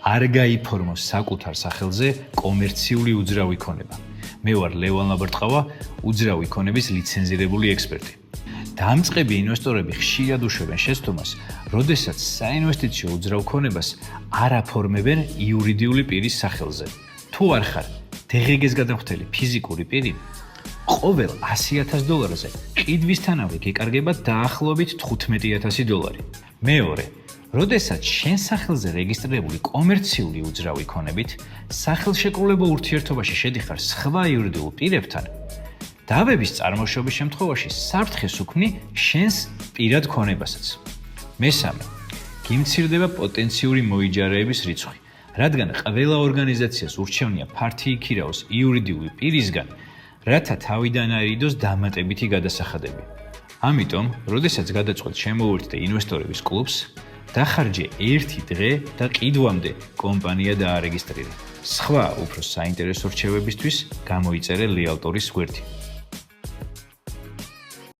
არ გაიფორმოს საკუთარ სახელზე კომერციული უძრავი ქონება. მე ვარ ლევან ლაბარტყავა, უძრავი ქონების ლიცენზირებული ექსპერტი. დამწყები ინვესტორები ხშირად უშვებენ შეცდომას, როდესაც საინვესტიციო უძრავ ქონებას არ აფორმებენ იურიდიული პირის სახელზე. თუ არ ხარ დღეგეს გადამხდელი ფიზიკური პირი, ყოველ $100,000-ზე ყიდვისთანავე გეკარგება დაახლოებით $15,000. მეორე, როდესაც შენ სახელზე რეგისტრირებული კომერციული უძრავი ქონებით სახელშეკრულებო ურთიერთობაში შედიხარ სხვა იურიდიულ პირებთან, დავების წარმოშობის შემთხვევაში საფრთხეს უქმნი შენს პირად ქონებასაც. მესამე, გიმცირდება პოტენციური მოიჯარეების რიცხვი, რადგან ყველა ორგანიზაციას ურჩევნია ფართი იქირაოს იურიდიული პირისგან, რათა თავიდან აირიდოს დამატებითი გადასახადები. ამიტომ, როდესაც გადაწყვეტ შემოვერთდე ინვესტორების კლუბს, დახარჯე 1 დღე და ყიდვამდე კომპანია დაარეგისტრირე. სხვა უფრო საინტერესო რჩევებისთვის გამოიწერე ლეალტორის გვერდი.